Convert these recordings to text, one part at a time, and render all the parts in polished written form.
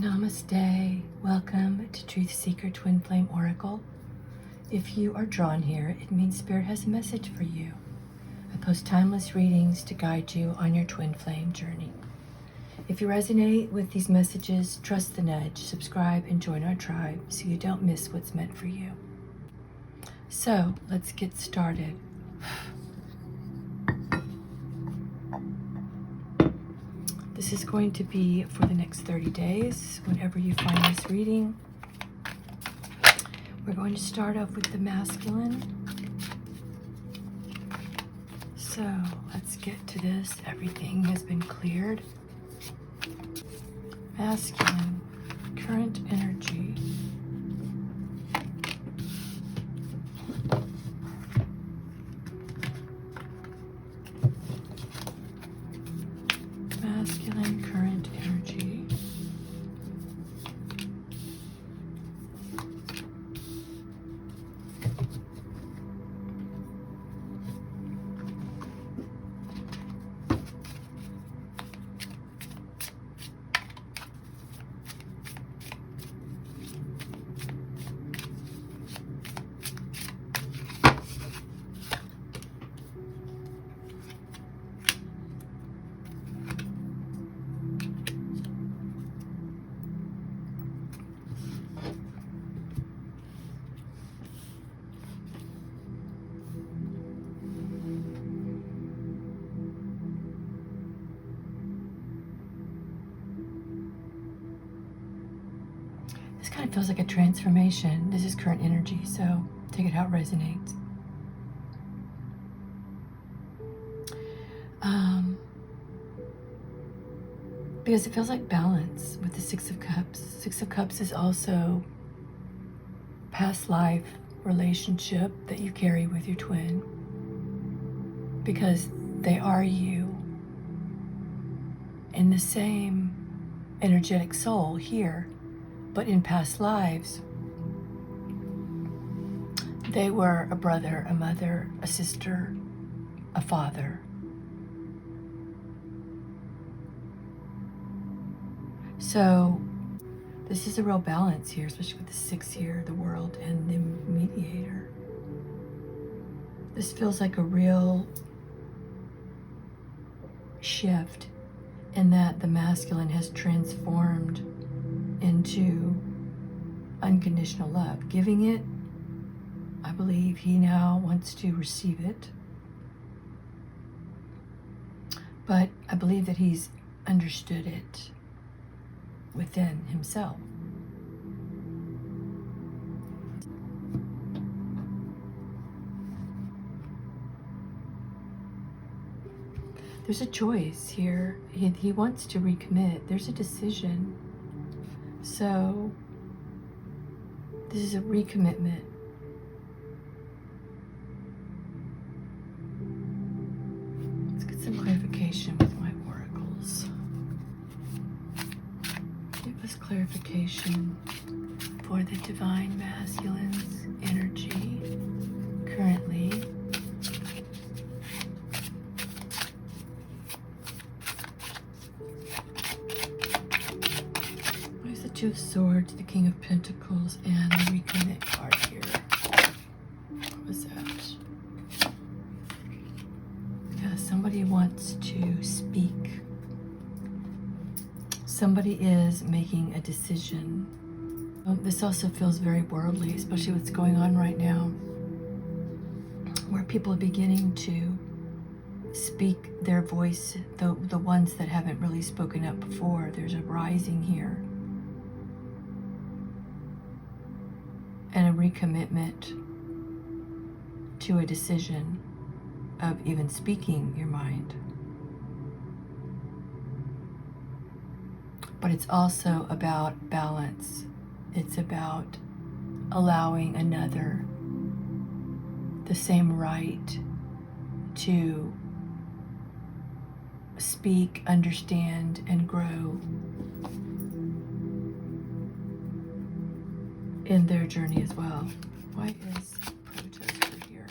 Namaste. Welcome to Truth Seeker Twin Flame Oracle. If you are drawn here, it means Spirit has a message for you. I post timeless readings to guide you on your twin flame journey. If you resonate with these messages, trust the nudge, subscribe, and join our tribe so you don't miss what's meant for you. So, let's get started. This is going to be for the next 30 days, whenever you find this reading. We're going to start off with the masculine. So let's get to this. Everything has been cleared. Masculine, current energy. Masculine current energy. This kind of feels like a transformation. This is current energy, so take it how it resonates. Because it feels like balance with the Six of Cups. Six of Cups is also past life relationship that you carry with your twin, because they are you in the same energetic soul here, but in past lives they were a brother, a mother, a sister, a father. So this is a real balance here, especially with the six here, the world and the mediator. This feels like a real shift in that the masculine has transformed into unconditional love. Giving it, I believe he now wants to receive it. But I believe that he's understood it within himself. There's a choice here. He wants to recommit. There's a decision. So this is a recommitment. Let's get some clarification with my oracles. Give us clarification for the divine masculine's energy currently. Where's the Two of Swords, the King of Pentacles, and the recommit card here? What was that? Yeah, somebody wants to speak. Somebody is making a decision. This also feels very worldly, especially what's going on right now, where people are beginning to speak their voice, the ones that haven't really spoken up before. There's a rising here and a recommitment to a decision of even speaking your mind. But it's also about balance. It's about allowing another the same right to speak, understand, and grow in their journey as well. Why is protester here?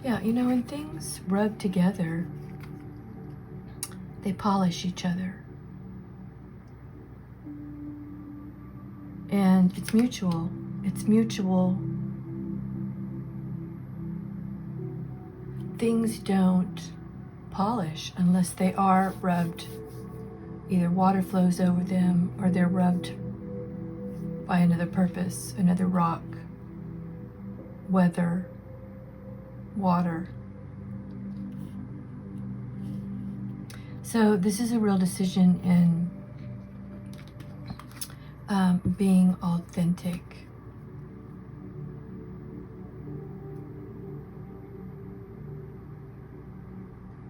Yeah, you know, when things rub together, they polish each other. And it's mutual. It's mutual. Things don't polish unless they are rubbed. Either water flows over them or they're rubbed by another purpose, another rock, weather, water. So this is a real decision in being authentic.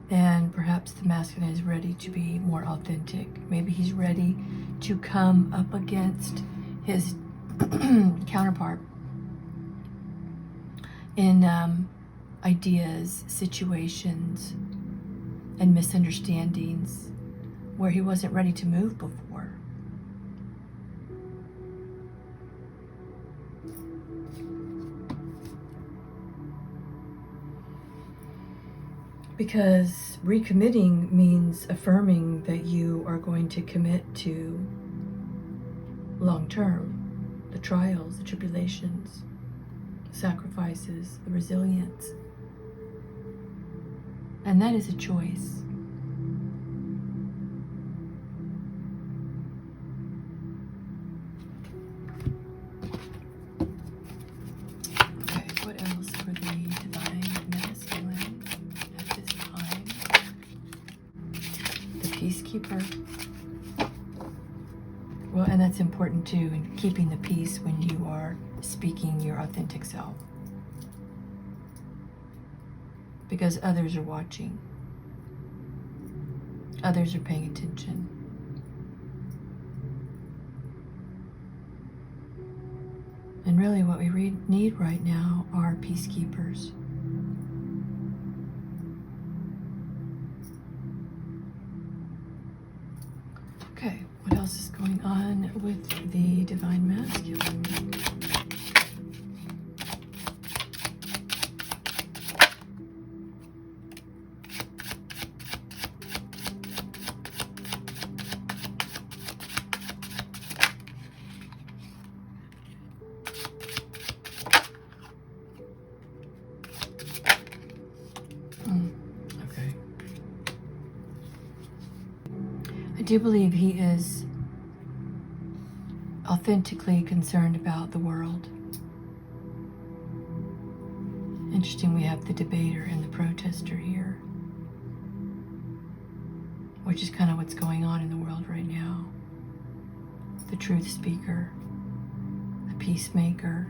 And perhaps the masculine is ready to be more authentic. Maybe he's ready to come up against his counterpart in ideas, situations, and misunderstandings where he wasn't ready to move before. Because recommitting means affirming that you are going to commit to long term, the trials, the tribulations, sacrifices, the resilience. And that is a choice. Okay, what else for the divine masculine at this time? The peacekeeper. Well, and that's important too, in keeping the peace when you are speaking your authentic self. Because others are watching. Others are paying attention. And really what we need right now are peacekeepers. Okay, what else is going on with the divine masculine? Okay. I do believe he is authentically concerned about the world. Interesting, we have the debater and the protester here, which is kind of what's going on in the world right now. The truth speaker, the peacemaker.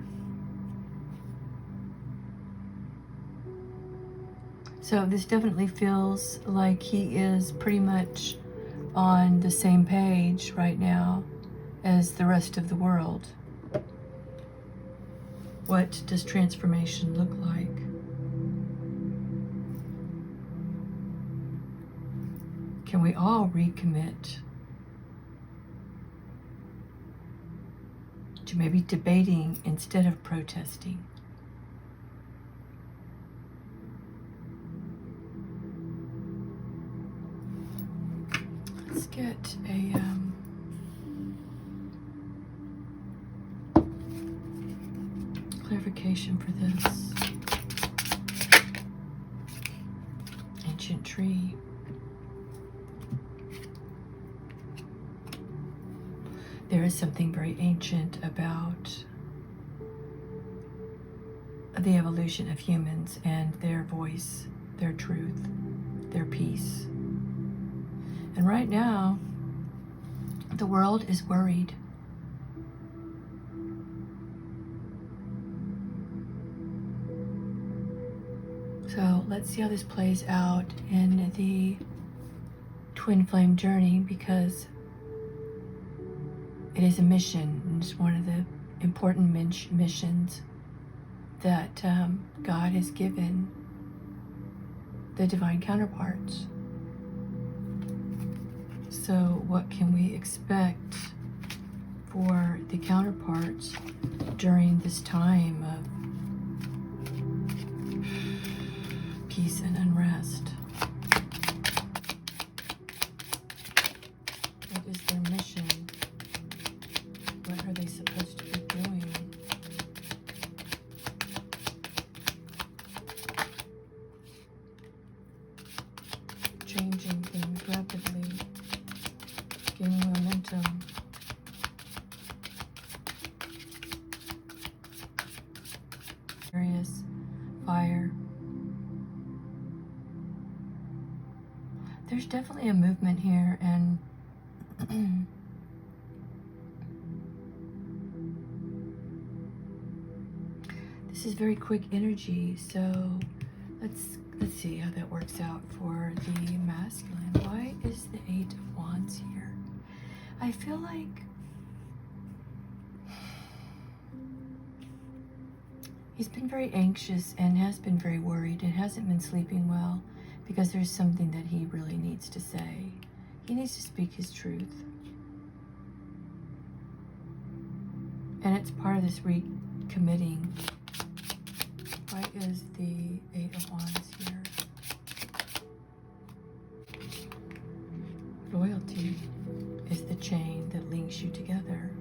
So this definitely feels like he is pretty much on the same page right now as the rest of the world. What does transformation look like? Can we all recommit to maybe debating instead of protesting? Let's get a clarification for this. Ancient tree. There is something very ancient about the evolution of humans and their voice, their truth, their peace. And right now, the world is worried. So let's see how this plays out in the twin flame journey, because it is a mission, and it's one of the important missions that God has given the divine counterparts. So what can we expect for the counterparts during this time of peace and unrest. What is their mission? What are they supposed to be doing? Changing things rapidly, gaining momentum. Various fire. There's definitely a movement here, and this is very quick energy, so let's see how that works out for the masculine. Why is the Eight of Wands here? I feel like he's been very anxious and has been very worried and hasn't been sleeping well because there's something that he really needs to say. He needs to speak his truth. And it's part of this recommitting. Why is the Eight of Wands here? Loyalty is the chain that links you together.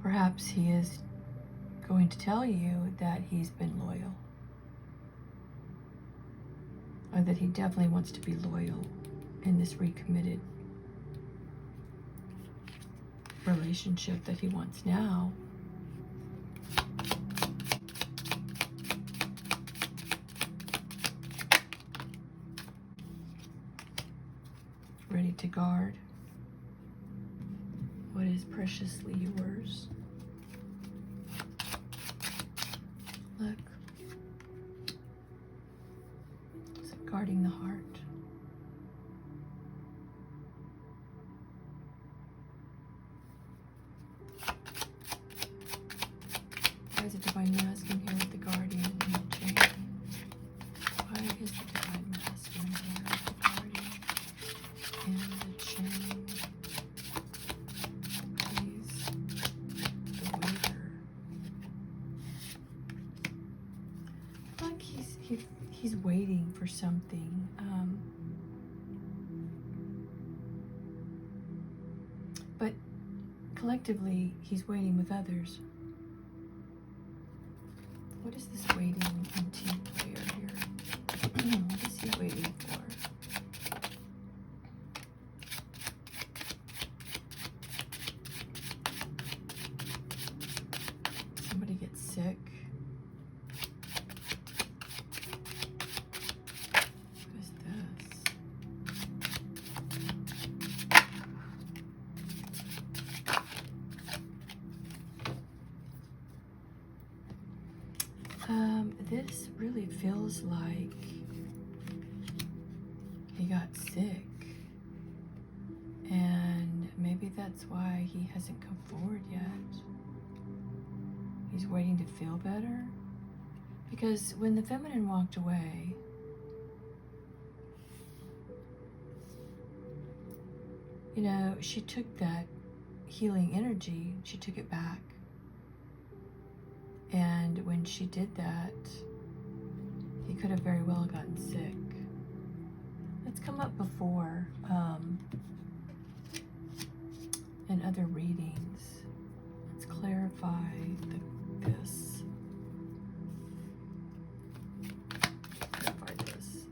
Perhaps he is going to tell you that he's been loyal, or that he definitely wants to be loyal in this recommitted relationship that he wants now. Ready to guard what is preciously yours. Look, it's guarding the heart. Why is the Divine Masculine here with the Guardian and the Chain? Why is the Divine Masculine here with the Guardian and the Chain? Please, the Waiter. I feel like he's waiting for something. But collectively, he's waiting with others. What is this waiting and team player here? What is he waiting for? Somebody gets sick. What is this? This really feels like he got sick, and maybe that's why he hasn't come forward yet. He's waiting to feel better, because when the feminine walked away, you know, she took that healing energy, she took it back. And when she did that, he could have very well gotten sick. It's come up before in other readings. Let's clarify this. Clarify this.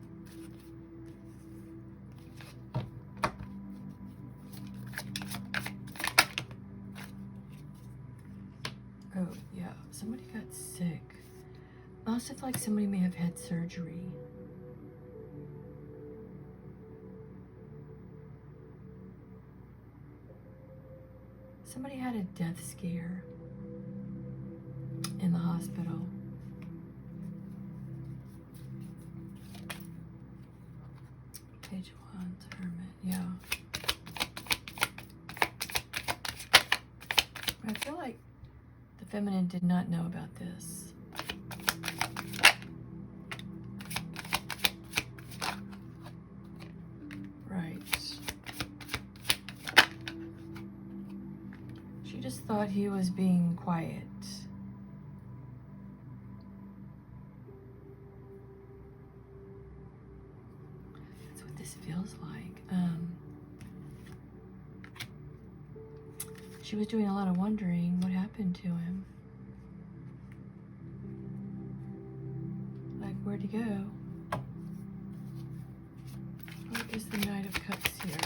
Oh, yeah, somebody got sick. I also feel like somebody may have had surgery. Somebody had a death scare in the hospital. Page 1, Hermit, yeah. I feel like the feminine did not know about this. Right. just thought he was being quiet. That's what this feels like. She was doing a lot of wondering what happened to him. Like, where'd he go? What is the Knight of Cups here?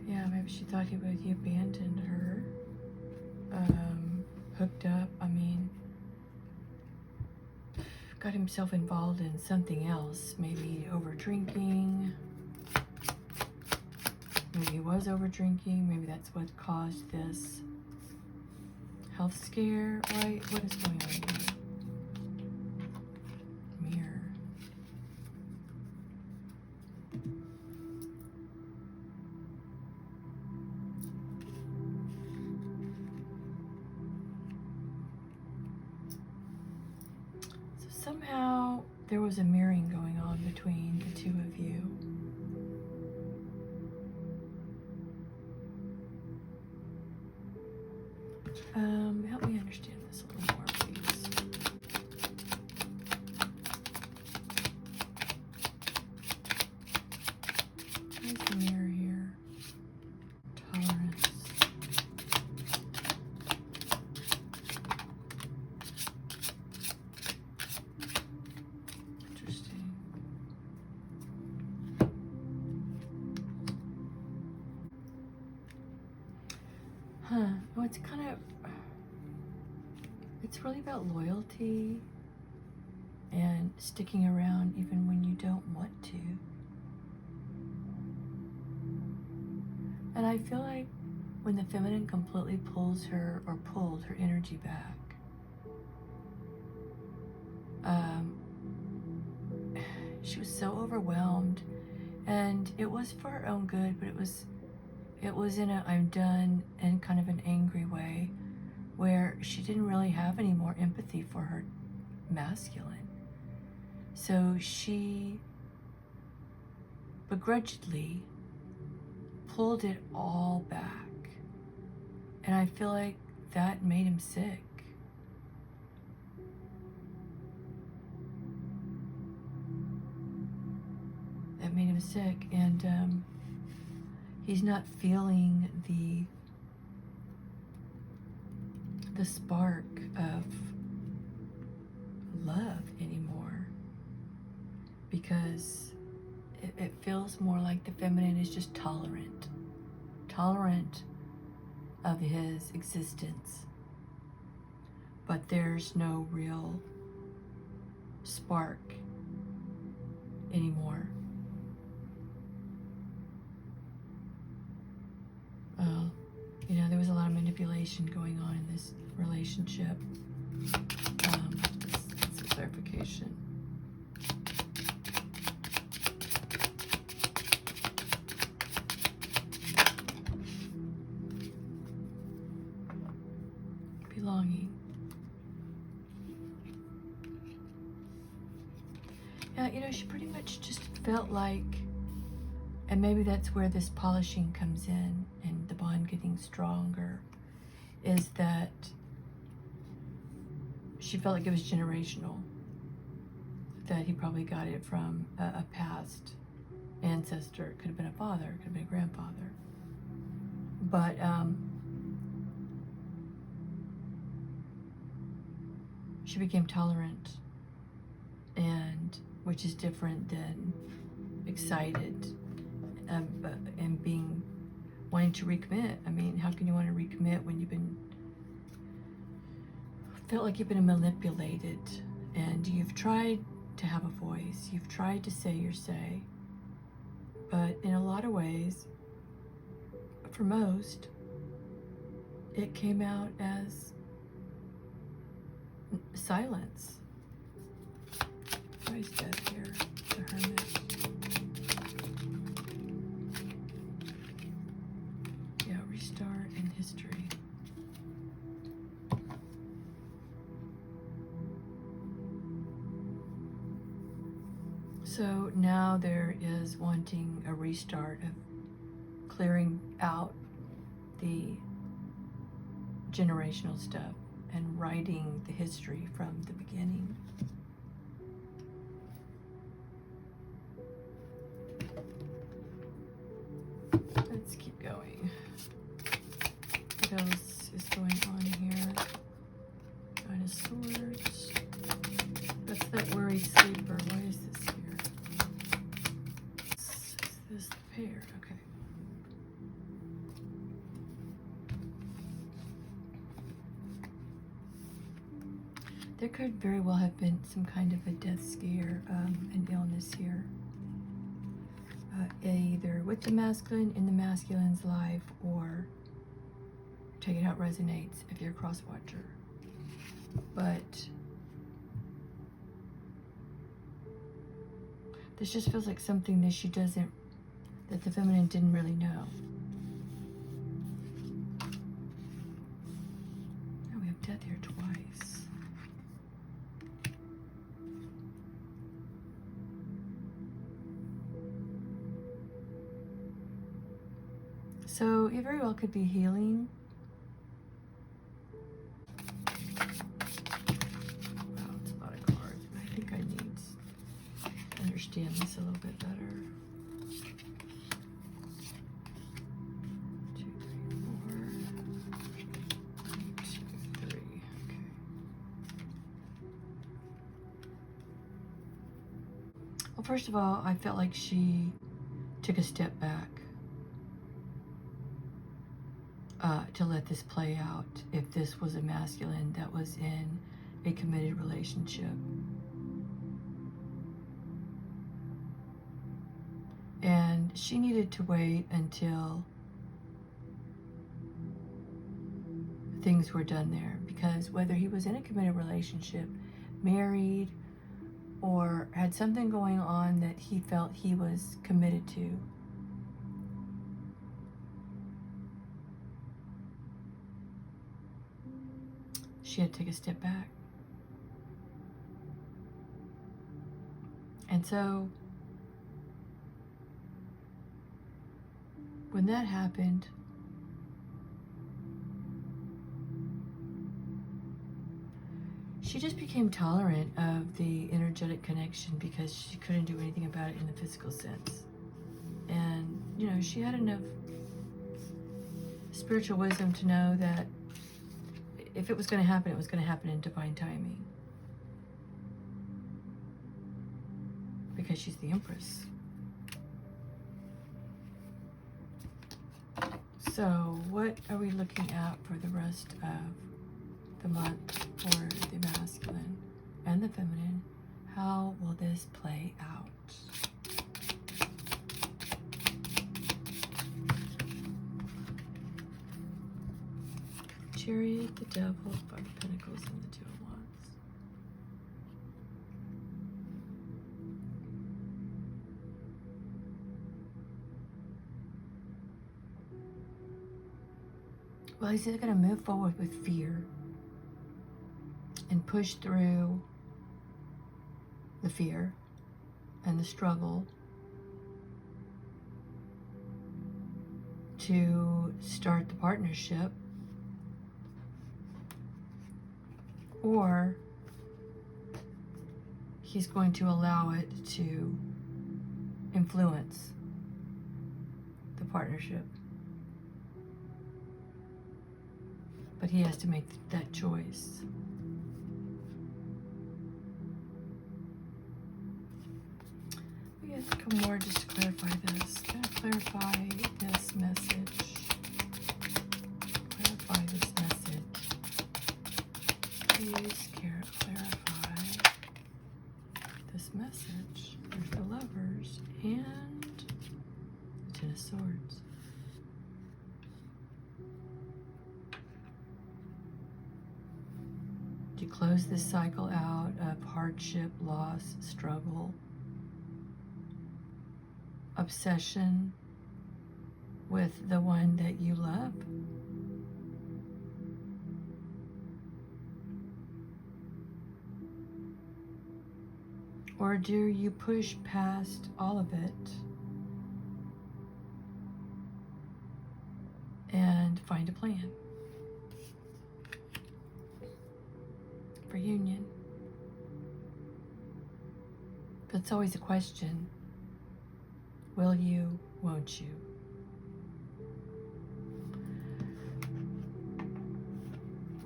Yeah, maybe she thought he abandoned her. Hooked up, I mean, got himself involved in something else. Maybe over drinking. Maybe he was over drinking. Maybe that's what caused this health scare. Right? What is going on here? Mirror. Somehow there was a mirroring going on between the two of you. Help me understand this a little more, please. Where's the mirror here? Tolerance. Interesting. Huh. Oh, it's kind of... It's really about loyalty and sticking around even when you don't want to. And I feel like when the feminine completely pulls her, or pulled her energy back, she was so overwhelmed, and it was for her own good, but it was in a I'm done and kind of an angry way, where she didn't really have any more empathy for her masculine. So she begrudgingly pulled it all back. And I feel like that made him sick. That made him sick, and he's not feeling the spark of love anymore, because it feels more like the feminine is just tolerant of his existence, but there's no real spark anymore. You know, there was a lot of manipulation going on in this relationship. That's a clarification. Belonging. Yeah, you know, she pretty much just felt like, and maybe that's where this polishing comes in and the bond getting stronger, is that she felt like it was generational, that he probably got it from a past ancestor. It could have been a father, it could have been a grandfather. But she became tolerant, and which is different than excited and being wanting to recommit. I mean, how can you want to recommit when you've been felt like you've been manipulated, and you've tried to have a voice, you've tried to say your say, but in a lot of ways, for most, it came out as silence. Why is Death here? The Hermit. Yeah, restart in history. So now there is wanting a restart of clearing out the generational stuff and writing the history from the beginning. Let's keep going. What else is going on here? Nine of Swords. That's that worried sleeper. Why is this here? Is this the pair? Okay. There could very well have been some kind of a death scare, an illness here. Either with the masculine, in the masculine's life, or take it how it resonates if you're a cross watcher. But this just feels like something that she doesn't, that the feminine didn't really know. Oh, we have death here twice. So it very well could be healing. Wow, it's a lot of cards. I think I need to understand this a little bit better. 2, 3, 4. 1, 2, 3. Okay. Well, first of all, I felt like she took a step back. To let this play out if this was a masculine that was in a committed relationship. And she needed to wait until things were done there, because whether he was in a committed relationship, married, or had something going on that he felt he was committed to, she had to take a step back. And so when that happened, she just became tolerant of the energetic connection because she couldn't do anything about it in the physical sense. And, you know, she had enough spiritual wisdom to know that if it was going to happen, it was going to happen in divine timing. Because she's the Empress. So, what are we looking at for the rest of the month for the masculine and the feminine? How will this play out? Chariot, the Devil, Five of Pentacles, and the Two of Wands. Well, he's either going to move forward with fear and push through the fear and the struggle to start the partnership, or he's going to allow it to influence the partnership. But he has to make that choice. We have a couple more just to clarify this. Can I clarify this message? Clarify this message. Please clarify this message. There's the Lovers and the Ten of Swords. To close this cycle out of hardship, loss, struggle, obsession with the one that you love. Or do you push past all of it and find a plan for union. But it's always a question. Will you, won't you?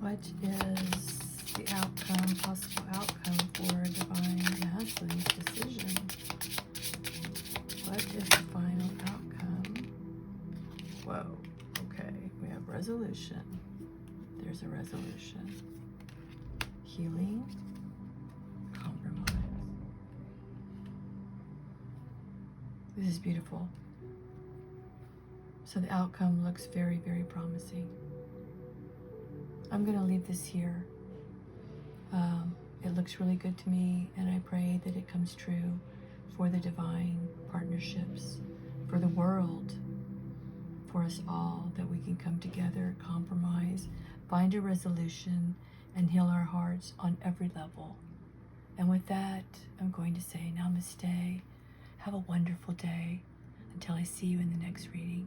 What is the outcome, possible outcome for Divine Masculine's decision? What is the final outcome? Whoa, okay, we have resolution. There's a resolution. Healing, compromise. This is beautiful. So the outcome looks very, very promising. I'm going to leave this here. It looks really good to me, and I pray that it comes true for the divine partnerships, for the world, for us all, that we can come together, compromise, find a resolution, and heal our hearts on every level. And with that, I'm going to say namaste. Have a wonderful day until I see you in the next reading.